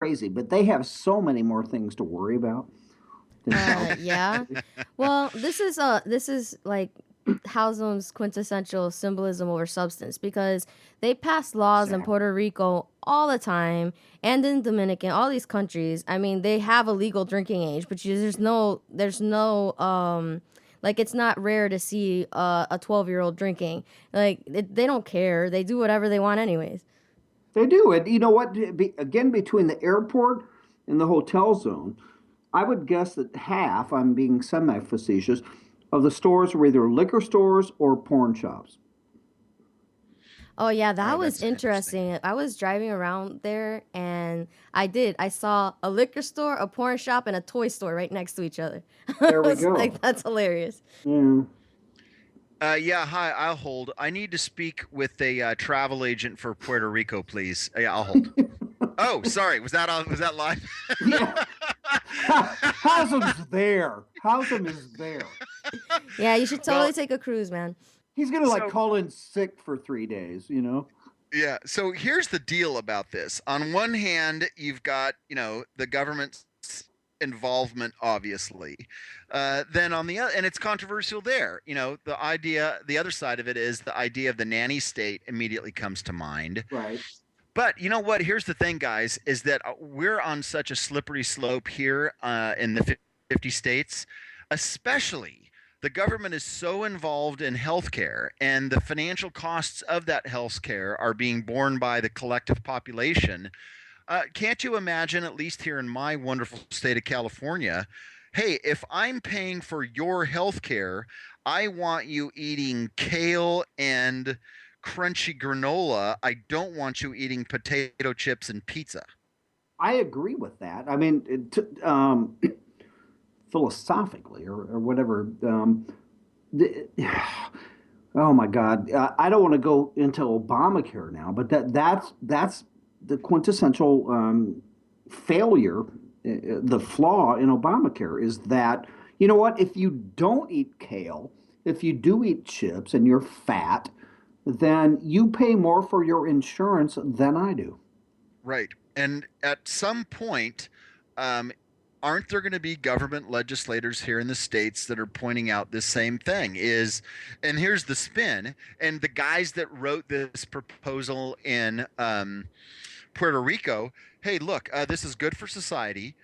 crazy, but they have so many more things to worry about than Yeah. California. Well, this is like Haslam's quintessential symbolism over substance because they pass laws in Exactly. Puerto Rico all the time and in Dominican, all these countries. I mean, they have a legal drinking age, but there's no like it's not rare to see a 12-year-old drinking. Like they don't care. They do whatever they want anyways. They do. And you know what? Again, between the airport and the hotel zone, I would guess that half, I'm being semi facetious, of the stores were either liquor stores or porn shops. Oh yeah, Oh, that was that's interesting. interesting. I was driving around there and I saw a liquor store, a porn shop, and a toy store right next to each other. I There we was go. like, that's hilarious. Yeah. Yeah, hi, I'll hold. I need to speak with a travel agent for Puerto Rico, please. Yeah, I'll hold. Oh, sorry. Was that on? Was that live? Yeah. Haslam's there. Haslam is there. Yeah, you should Well, totally take a cruise, man. He's gonna like so call in sick for 3 days, you know? yeah, so here's the deal about this. On one hand, you've got, the government's involvement, obviously. Then on the other, and it's controversial there. The other side of it is the idea of the nanny state immediately comes to mind. Right. But you know what? Here's the thing, guys, is that we're on such a slippery slope here in the 50 states, especially the government is so involved in healthcare, and the financial costs of that healthcare are being borne by the collective population. Can't you imagine, at least here in my wonderful state of California, hey, if I'm paying for your healthcare, I want you eating kale and crunchy granola. I don't want you eating potato chips and pizza. I agree with that. I mean, philosophically or whatever. The, oh my God, I don't want to go into Obamacare now, but that's the quintessential failure. The flaw in Obamacare is that you know what? If you don't eat kale, if you do eat chips and you're fat, then you pay more for your insurance than I do. Right. And at some point, um, aren't there going to be government legislators here in the states that are pointing out this same thing is, and here's the spin, and the guys that wrote this proposal in Puerto Rico, hey, look, this is good for society.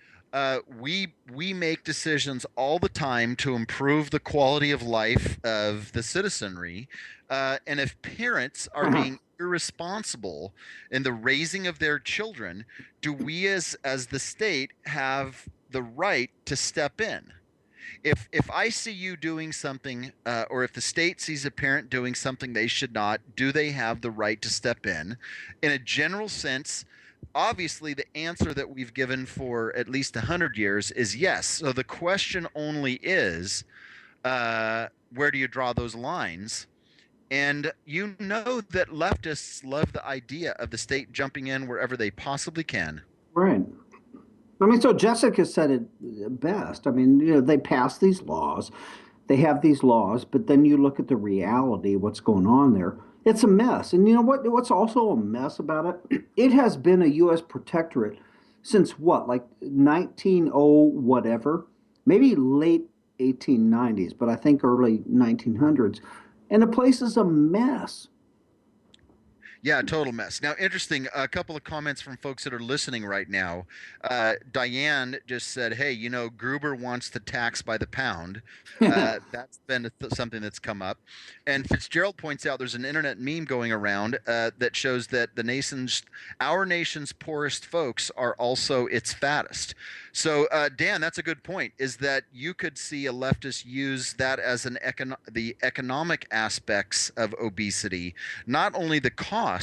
We make decisions all the time to improve the quality of life of the citizenry, and if parents are being irresponsible in the raising of their children, do we as the state have the right to step in? If I see you doing something, or if the state sees a parent doing something they should not, do they have the right to step in? In a general sense, obviously the answer that we've given for at least 100 years is yes. So the question only is, where do you draw those lines? And you know that leftists love the idea of the state jumping in wherever they possibly can. Right. I mean, so Jessica said it best. I mean, they pass these laws, they have these laws, but then you look at the reality, what's going on there. It's a mess. And you know what? What's also a mess about it? It has been a U.S. protectorate since what, like 190 whatever, maybe late 1890s, but I think early 1900s. And the place is a mess. Yeah, total mess. Now, interesting, a couple of comments from folks that are listening right now. Diane just said, hey, Gruber wants to tax by the pound. That's been something that's come up. And Fitzgerald points out there's an internet meme going around that shows that our nation's poorest folks are also its fattest. So, Dan, that's a good point, is that you could see a leftist use that as the economic aspects of obesity, not only the costs,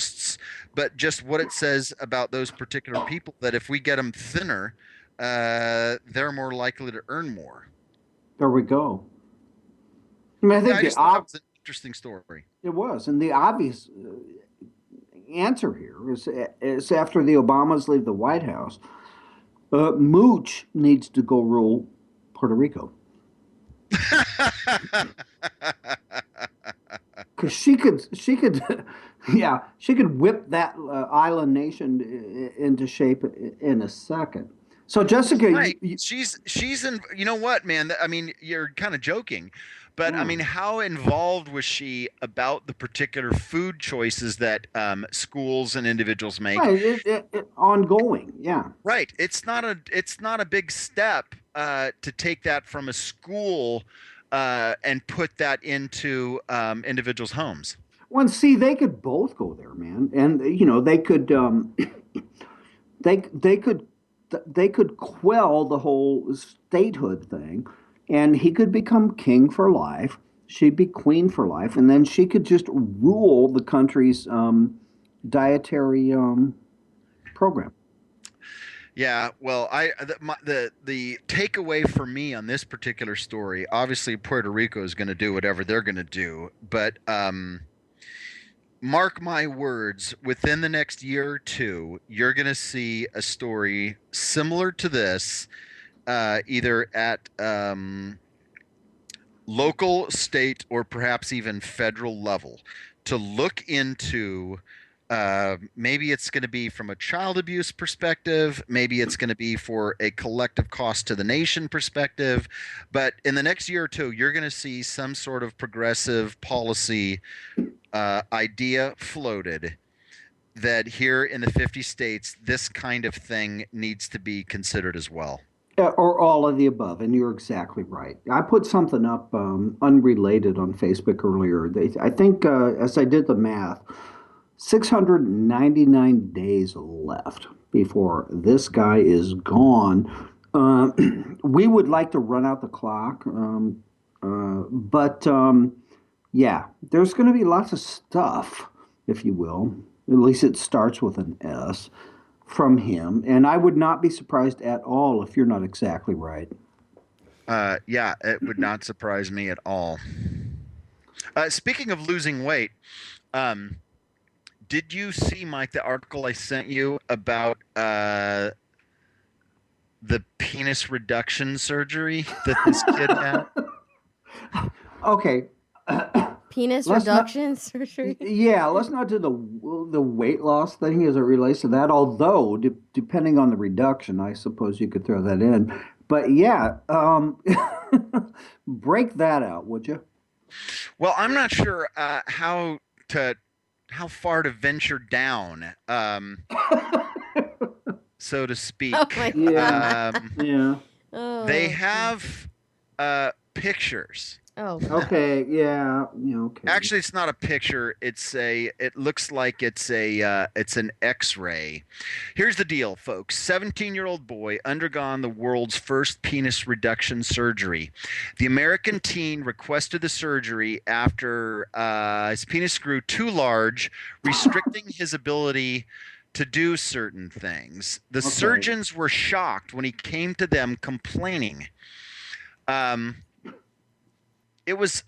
but just what it says about those particular people, that if we get them thinner, they're more likely to earn more. There we go. I mean, I Yeah, think I the just thought that was an interesting story. it was, and the obvious answer here is after the Obamas leave the White House, Mooch needs to go rule Puerto Rico because she could, yeah, she could whip that island nation into shape in a second. So Jessica, Right. She's in, you know what, man? I mean, you're kind of joking, but I yeah, mean, how involved was she about the particular food choices that schools and individuals make? right, ongoing, yeah. Right. It's not a big step to take that from a school and put that into individuals' homes. Well, and see, they could both go there, man, and they could they could they could quell the whole statehood thing, and he could become king for life. She'd be queen for life, and then she could just rule the country's dietary program. Yeah, well, the takeaway for me on this particular story, obviously Puerto Rico is going to do whatever they're going to do, but mark my words, within the next year or two, you're going to see a story similar to this, either at local, state, or perhaps even federal level, to look into. Maybe it's going to be from a child abuse perspective. Maybe it's going to be for a collective cost to the nation perspective. But in the next year or two, you're going to see some sort of progressive policy idea floated that here in the 50 states, this kind of thing needs to be considered as well. Or all of the above, and you're exactly right. I put something up unrelated on Facebook earlier. I think, as I did the math, 699 days left before this guy is gone. We would like to run out the clock, but yeah, there's going to be lots of stuff, if you will. At least it starts with an S from him, and I would not be surprised at all if you're not exactly right. Yeah, it would not surprise me at all. Speaking of losing weight, um, did you see, Mike, the article I sent you about the penis reduction surgery that this kid had? Okay, Penis let's not. reduction surgery. Yeah, let's not do the weight loss thing as it relates to that. Although, depending on the reduction, I suppose you could throw that in. But yeah, break that out, would you? Well, I'm not sure how far to venture down, so to Oh speak. my Yeah, god. yeah. They Oh, have pictures. oh god. Okay, yeah, yeah. Okay. Actually, it's not a picture. It looks like it's an X-ray. Here's the deal, folks. 17-year-old boy undergone the world's first penis reduction surgery. The American teen requested the surgery after his penis grew too large, restricting his ability to do certain things. The Okay. surgeons were shocked when he came to them complaining. Um, it was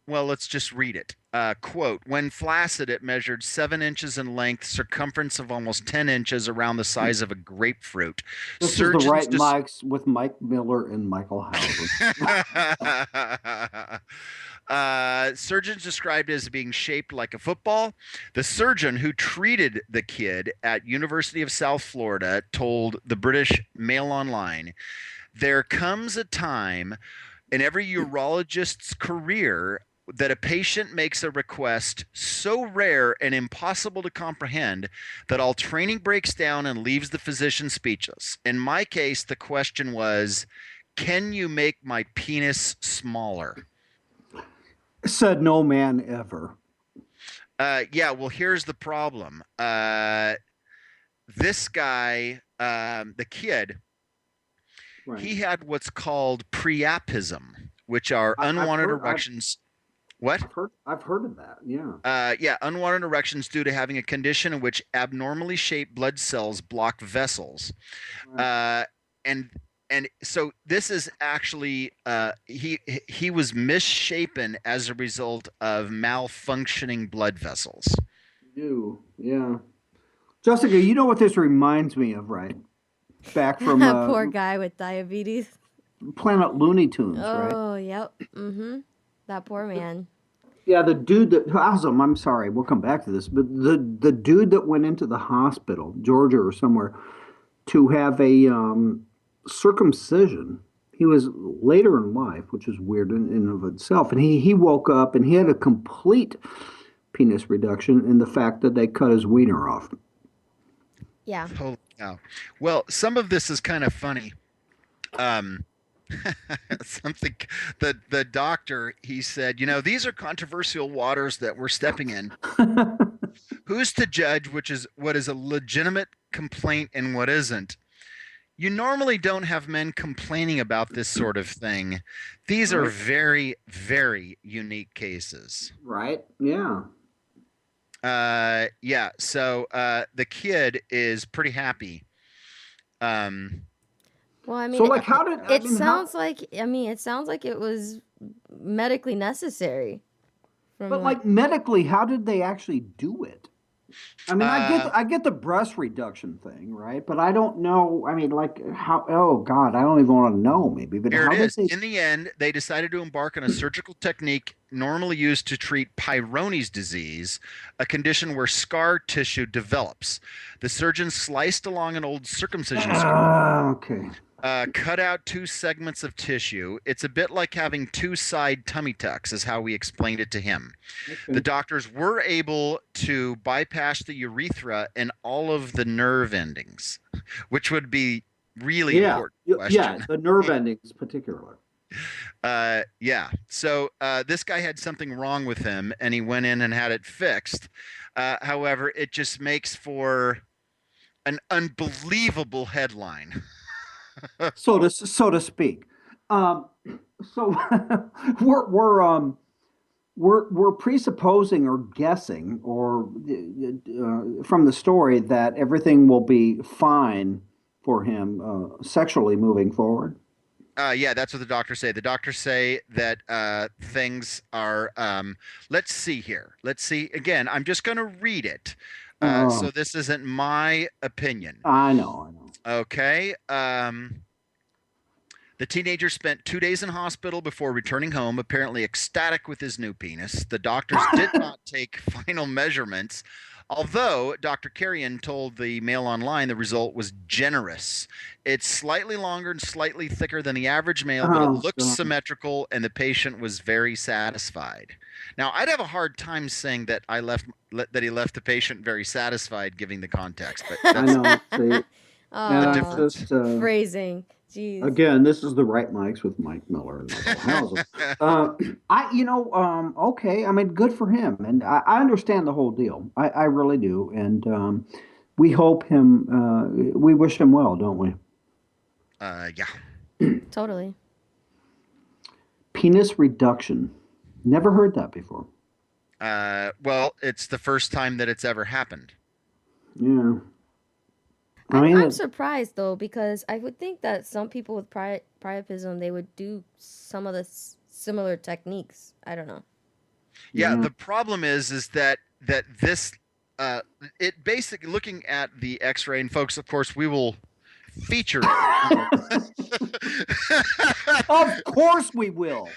Well, let's just read it. Quote, when flaccid, it measured 7 inches in length, circumference of almost 10 inches, around the size of a grapefruit. This is the Surgeons right just. mics with Mike Miller and Michael Hauser. Surgeons described it as being shaped like a football. The surgeon who treated the kid at University of South Florida told the British Mail Online, there comes a time in every urologist's career that a patient makes a request so rare and impossible to comprehend that all training breaks down and leaves the physician speechless. In my case, the question was, can you make my penis smaller? Said no man ever. Yeah, well, here's the problem. This guy, the kid, Right. he had what's called priapism, which are I've unwanted heard. erections. What? I've heard of that. Yeah. Yeah, unwanted erections due to having a condition in which abnormally shaped blood cells block vessels. Right. And so this is actually he was misshapen as a result of malfunctioning blood vessels. You. Yeah. Jessica, you know what this reminds me of, right? Back from That poor guy with diabetes. Planet Looney Tunes, right? Oh, yep. Mm-hmm. That poor man. Yeah, the dude that Awesome. I'm sorry, we'll come back to this, but the dude that went into the hospital, Georgia or somewhere, to have a circumcision. He was later in life, which is weird in of itself, and he woke up and he had a complete penis reduction in the fact that they cut his wiener off. Yeah. Holy cow. Well, some of this is kind of funny. Um, something the doctor, he said, these are controversial waters that we're stepping in. Who's to judge which is what is a legitimate complaint and what isn't? You normally don't have men complaining about this sort of thing. These are Right. very, very unique cases. Right? Yeah. Yeah. So the kid is pretty happy. Um, Well, I mean, So, like, how did I it mean, sounds like it sounds like it was medically necessary. From but like medically, how did they actually do it? I mean, uh, I get the breast reduction thing, right? But I don't know. I mean, like how? Oh God, I don't even want to know. Maybe, but Here how it did is. they? In the end, they decided to embark on a surgical technique normally used to treat Peyronie's disease, a condition where scar tissue develops. The surgeon sliced along an old circumcision screw, Okay. cut out two segments of tissue. It's a bit like having two side tummy tucks, is how we explained it to him. The Okay. doctors were able to bypass the urethra and all of the nerve endings, which would be really Yeah. important Yeah. question. The nerve endings, particularly. Yeah. So this guy had something wrong with him, and he went in and had it fixed. However, it just makes for an unbelievable headline. So to speak. Um, so we're we're um we're presupposing or guessing or from the story that everything will be fine for him sexually moving forward. Yeah, that's what the doctors say. The doctors say that things are. Let's see here. Let's see again. I'm just going to read it. So Oh, this isn't my opinion. I know. Okay. The teenager spent 2 days in hospital before returning home, apparently ecstatic with his new penis. The doctors did not take final measurements, although Dr. Carrion told the Mail Online the result was generous. It's slightly longer and slightly thicker than the average male, but it Oh, looks God. symmetrical, and the patient was very satisfied. Now, I'd have a hard time saying that that he left the patient very satisfied, giving the context, but I that's know. See, the and it's Oh, difference. just phrasing. Jeez. again, this is the right mics with Mike Miller and Michael Hauser. Okay. I mean, good for him, and I understand the whole deal. I really do, and we hope him. We wish him well, don't we? Yeah. Totally. Penis reduction. Never heard that before. Well, it's the first time that it's ever happened. Yeah. I I'm, mean, I'm surprised though because I would think that some people with priapism they would do some of the similar techniques. I don't know. Yeah, yeah. the problem is that this it basically looking at the X-ray, and folks, of course, we will feature it. Of course we will.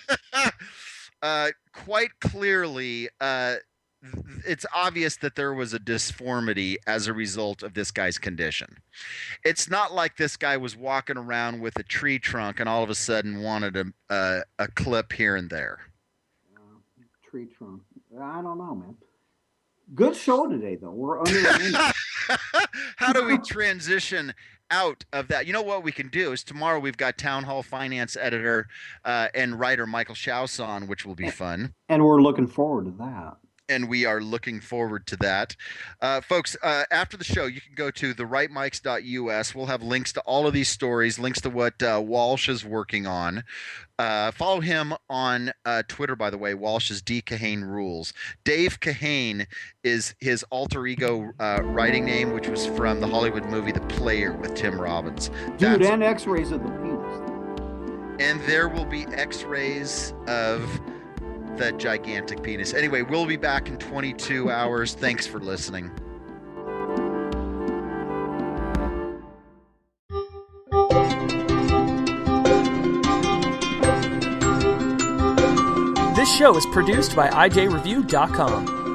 Quite clearly, it's obvious that there was a disformity as a result of this guy's condition. It's not like this guy was walking around with a tree trunk and all of a sudden wanted a clip here and there. Tree trunk. I don't know, man. Good show today, though. We're under a minute. How do we transition out of that? You know what we can do is tomorrow we've got Town Hall finance editor and writer Michael Schaus on, which will be fun. And we're looking forward to that. And we are looking forward to that. Folks, after the show, you can go to therightmics.us. We'll have links to all of these stories, links to what Walsh is working on. Follow him on Twitter, by the way. Walsh is D. Kahane Rules. Dave Kahane is his alter ego writing name, which was from the Hollywood movie The Player with Tim Robbins. Dude, and x-rays of the penis. And there will be x-rays of that gigantic penis. Anyway, we'll be back in 22 hours. Thanks for listening. This show is produced by IJReview.com.